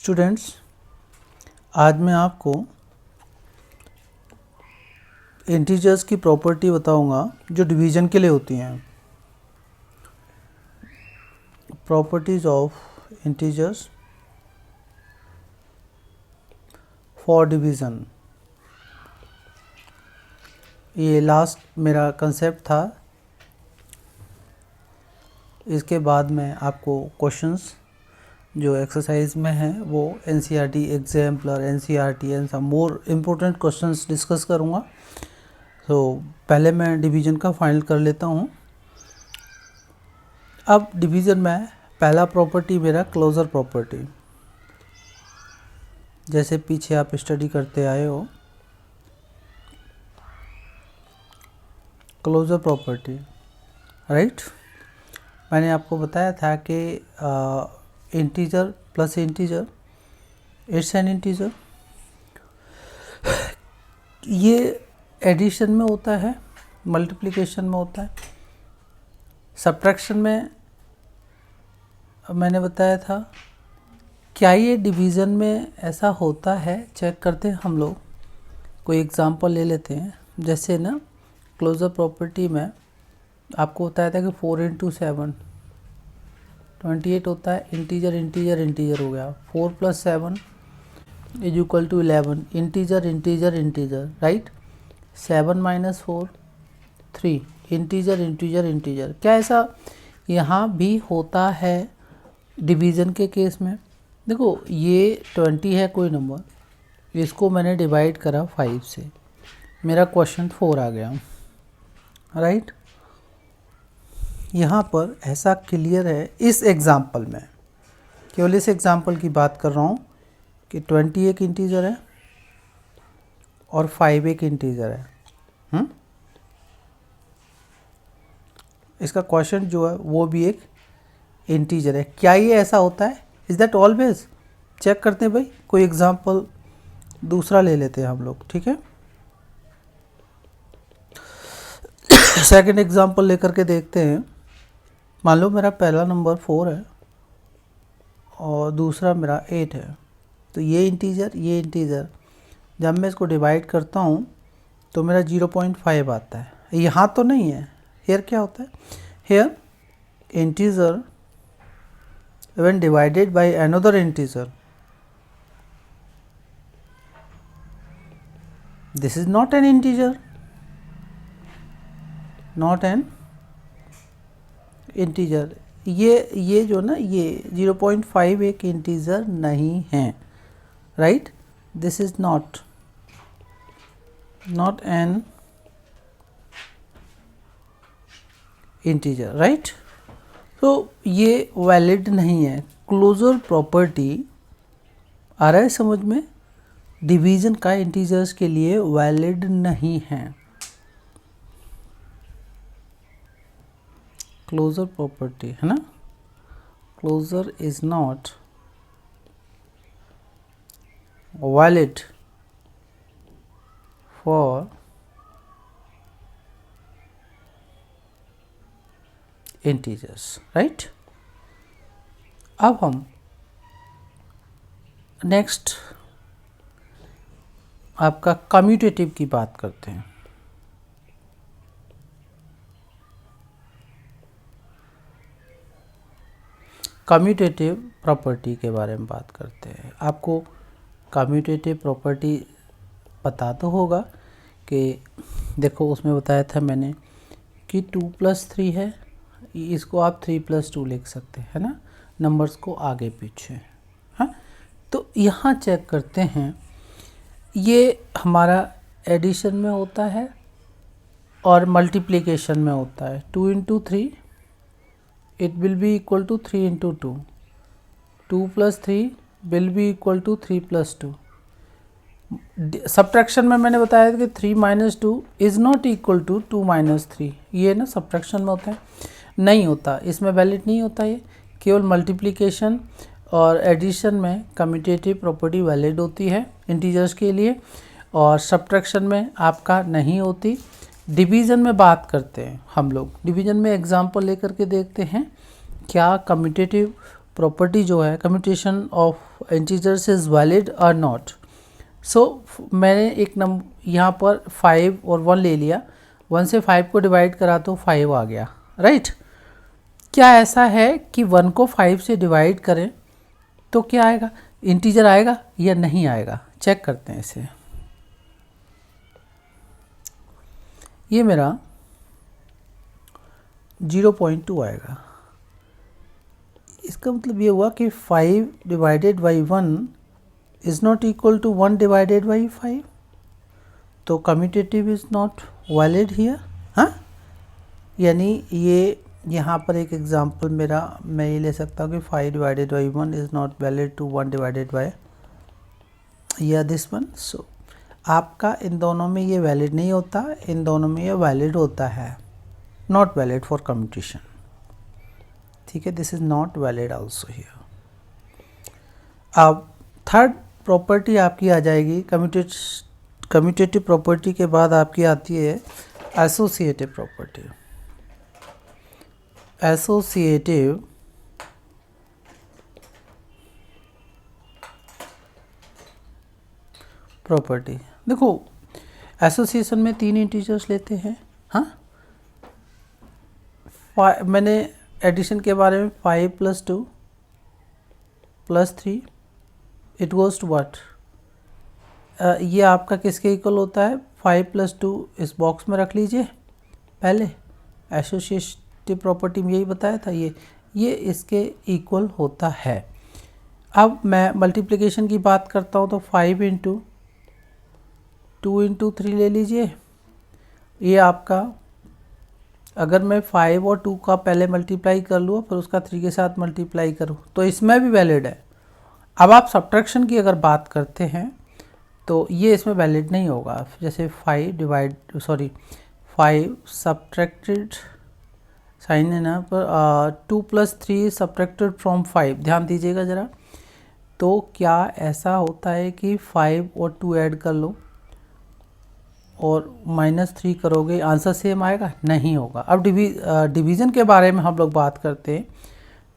Students, आज मैं आपको इंटीजर्स की प्रॉपर्टी बताऊंगा जो डिवीज़न के लिए होती हैं। Properties of integers for division, ये लास्ट मेरा कंसेप्ट था। इसके बाद मैं आपको क्वेश्चंस जो एक्सरसाइज में हैं वो NCERT exemplar, NCERT and some more important questions discuss करूँगा। तो पहले मैं डिवीज़न का फाइनल कर लेता हूँ। अब डिवीज़न में पहला प्रॉपर्टी मेरा क्लोजर प्रॉपर्टी, जैसे पीछे आप स्टडी करते आए हो। Closure property, right. मैंने आपको बताया था कि integer plus integer it's an integer. ये एडिशन में होता है, मल्टीप्लिकेशन में होता है, सब्ट्रैक्शन में मैंने बताया था। क्या ये डिवीज़न में ऐसा होता है, चेक करते हैं हम लोग। कोई एग्जांपल ले लेते हैं। जैसे ना क्लोजर प्रॉपर्टी में आपको बताया था कि 4 × 7 28 होता है। इंटीजर इंटीजर इंटीजर हो गया। 4 + 7 = 11। Integer integer integer, right. 7 - 4 3। Integer integer integer. क्या ऐसा यहाँ भी होता है डिवीज़न के केस में? देखो, ये 20 है कोई नंबर, इसको मैंने डिवाइड करा 5 से, मेरा क्वेश्चन 4 आ गया, राइट। यहाँ पर ऐसा क्लियर है इस एग्ज़ाम्पल में, केवल इस एग्ज़ाम्पल की बात कर रहा हूँ कि 20 एक इंटीजर है और 5 एक इंटीजर है। इसका क्वेश्चन जो है वो भी एक इंटीजर है। क्या ये ऐसा होता है? Is that always? चेक करते हैं भाई। कोई एग्ज़ाम्पल दूसरा ले लेते हैं हम लोग, ठीक है। सेकंड एग्ज़ाम्पल लेकर के देखते हैं। मान लो मेरा पहला नंबर 4 है और दूसरा मेरा 8 है। तो ये इंटीजर जब मैं इसको डिवाइड करता हूँ तो मेरा 0.5 आता है। यहाँ तो नहीं है। हेयर क्या होता है? Here integer when divided by another integer, this is not an integer, not an integer। ये जो ना, ये 0.5 एक इंटीजर नहीं है, right. This is not an integer, right. तो ये वैलिड नहीं है। क्लोजर प्रॉपर्टी आ रहा है समझ में? डिवीज़न का इंटीजर्स के लिए वैलिड नहीं है। क्लोजर प्रॉपर्टी है ना, closure is not valid for integers, right. अब हम नेक्स्ट आपका कम्यूटेटिव की बात करते हैं। कम्यूटेटिव प्रॉपर्टी के बारे में बात करते हैं। आपको कम्यूटेटिव प्रॉपर्टी पता तो होगा कि देखो, उसमें बताया था मैंने कि 2 + 3 है, इसको आप 3 + 2 लिख सकते हैं ना, नंबर्स को आगे पीछे। हाँ, तो यहाँ चेक करते हैं। ये हमारा एडिशन में होता है और मल्टीप्लिकेशन में होता है। 2 × 3 it will be equal to 3 × 2। 2 + 3 will be equal to 3 + 2। Subtraction में मैंने बताया कि 3 - 2 इज़ नॉट इक्वल टू 2 - 3। ये ना सब्ट्रैक्शन में होता है, नहीं होता, इसमें वैलिड नहीं होता। ये केवल मल्टीप्लिकेशन और एडिशन में कम्यूटेटिव प्रॉपर्टी वैलिड होती है इंटीजर्स के लिए, और सब्ट्रैक्शन में आपका नहीं होती। डिवीज़न में बात करते हैं हम लोग। डिवीज़न में एग्जांपल लेकर के देखते हैं क्या कम्यूटेटिव प्रॉपर्टी जो है commutation of integers is valid और नॉट। सो मैंने एक नंबर यहाँ पर 5 और 1 ले लिया, 1 से 5 को डिवाइड करा तो 5 आ गया, राइट। क्या ऐसा है कि 1 को 5 से डिवाइड करें तो क्या आएगा, इंटीजर आएगा या नहीं आएगा? चेक करते हैं इसे। ये मेरा 0.2 आएगा। इसका मतलब ये हुआ कि 5 divided by 1 is not equal to 1 divided by 5, तो commutative is not valid here. हाँ, यानी ये यहाँ पर एक एग्जांपल मेरा मैं ये ले सकता हूँ कि 5 divided by 1 is not valid to 1 divided by या दिस वन। सो आपका इन दोनों में ये वैलिड नहीं होता, इन दोनों में ये वैलिड होता है, नॉट वैलिड फॉर कम्यूटेशन। ठीक है, this is not valid also here. अब थर्ड प्रॉपर्टी आपकी आ जाएगी, कम्यूटेटिव प्रॉपर्टी के बाद आपकी आती है एसोसिएटिव प्रॉपर्टी। एसोसिएटिव प्रॉपर्टी, देखो एसोसिएशन में 3 इंटीजर्स लेते हैं। हाँ, मैंने एडिशन के बारे में 5 + 2 + 3 इट गोज़ टू व्हाट, ये आपका किसके इक्वल होता है? 5 + 2 इस बॉक्स में रख लीजिए पहले, एसोसिएटिव प्रॉपर्टी में यही बताया था, ये इसके इक्वल होता है। अब मैं मल्टीप्लिकेशन की बात करता हूँ तो 5 × 2 × 3 ले लीजिए। ये आपका, अगर मैं 5 और 2 का पहले मल्टीप्लाई कर लूँ फिर उसका 3 के साथ मल्टीप्लाई करूँ तो इसमें भी वैलिड है। अब आप सब्ट्रैक्शन की अगर बात करते हैं तो ये इसमें वैलिड नहीं होगा। जैसे 5 सब्ट्रैक्टेड साइन है ना पर 2 + 3 सब्ट्रैक्टेड फ्रॉम 5, ध्यान दीजिएगा ज़रा। तो क्या ऐसा होता है कि 5 और 2 ऐड कर लो और -3 करोगे आंसर सेम आएगा? नहीं होगा। अब डिवीज़न के बारे में हम लोग बात करते हैं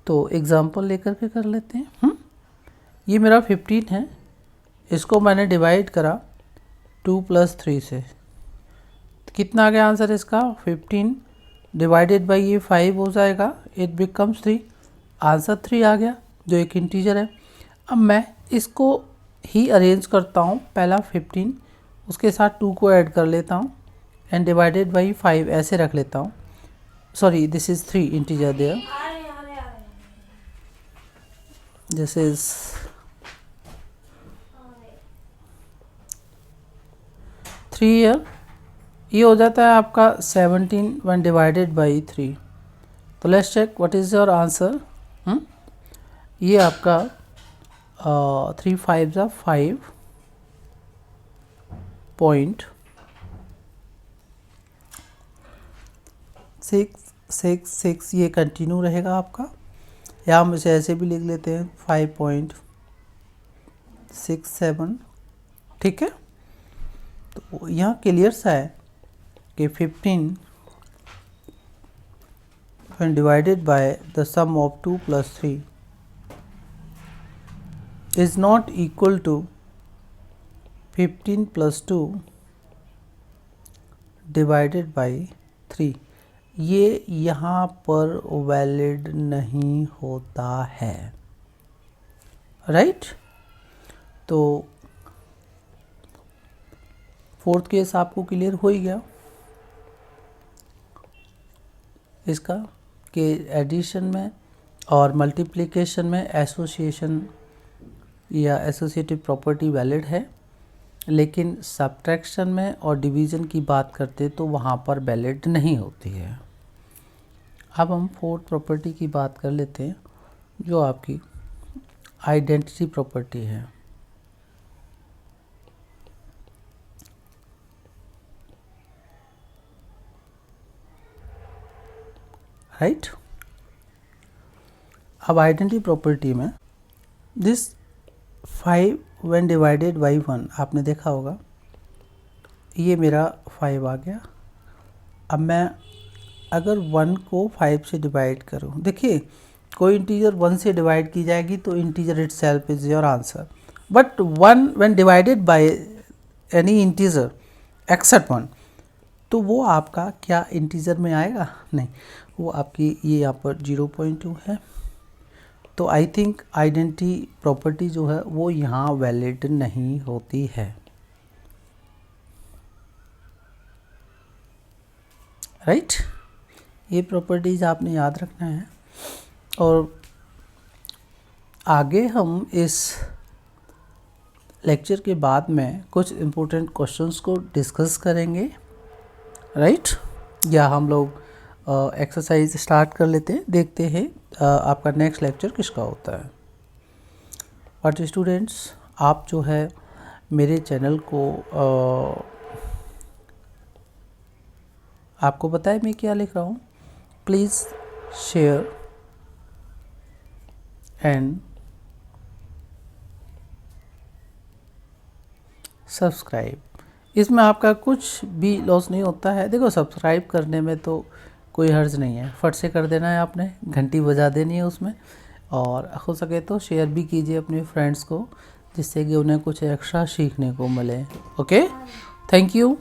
तो एग्जांपल लेकर के कर लेते हैं। ये मेरा 15 है, इसको मैंने डिवाइड करा 2 + 3 से, तो कितना आ गया आंसर इसका? 15 डिवाइडेड बाई ये 5 हो जाएगा, इट बिकम्स 3, आंसर 3 आ गया जो एक इंटीजर है। अब मैं इसको ही अरेंज करता हूँ, पहला 15 उसके साथ 2 को ऐड कर लेता हूँ एंड डिवाइडेड बाई 5 ऐसे रख लेता हूँ। Sorry, this is 3 integer there, this is 3 year. ये हो जाता है आपका 17 when डिवाइडेड बाई 3। तो let's check what is your answer. ये आपका 3 5 = 5.666, ये कंटिन्यू रहेगा आपका, या हम इसे ऐसे भी लिख लेते हैं 5.67। ठीक है, तो यहाँ क्लियर सा है कि 15 when divided by the sum of 2 + 3 is not equal to 15 + 2 divided by 3। ये यहाँ पर वैलिड नहीं होता है, राइट। तो फोर्थ केस आपको क्लियर हो ही गया इसका कि एडिशन में और मल्टीप्लिकेशन में एसोसिएशन या एसोसिएटिव प्रॉपर्टी वैलिड है, लेकिन सब्ट्रैक्शन में और डिवीज़न की बात करते तो वहाँ पर वैलिड नहीं होती है। अब हम फोर्थ प्रॉपर्टी की बात कर लेते हैं जो आपकी आइडेंटिटी प्रॉपर्टी है। राइट, अब आइडेंटिटी प्रॉपर्टी में दिस 5 when डिवाइडेड बाई 1 आपने देखा होगा, ये मेरा 5 आ गया। अब मैं अगर 1 को 5 से डिवाइड करूं, देखिए कोई इंटीजर 1 से डिवाइड की जाएगी तो integer itself is your answer, but 1 when divided by any integer except 1, तो वो आपका क्या इंटीजर में आएगा? नहीं, वो आपकी ये यहाँ पर 0.2 है। तो आई थिंक आइडेंटिटी प्रॉपर्टी जो है वो यहाँ वैलिड नहीं होती है, राइट? ये प्रॉपर्टीज़ आपने याद रखना है। और आगे हम इस लेक्चर के बाद में कुछ इम्पोर्टेंट क्वेश्चंस को डिस्कस करेंगे, राइट? या हम लोग एक्सरसाइज स्टार्ट कर लेते हैं, देखते हैं आपका नेक्स्ट लेक्चर किसका होता है। बट स्टूडेंट्स, आप जो है मेरे चैनल को आपको पता है मैं क्या लिख रहा हूँ, प्लीज़ शेयर एंड सब्सक्राइब। इसमें आपका कुछ भी लॉस नहीं होता है। देखो, सब्सक्राइब करने में तो कोई हर्ज नहीं है, फट से कर देना है, आपने घंटी बजा देनी है उसमें, और हो सके तो शेयर भी कीजिए अपने फ्रेंड्स को, जिससे कि उन्हें कुछ एक्स्ट्रा सीखने को मिले। Okay, thank you.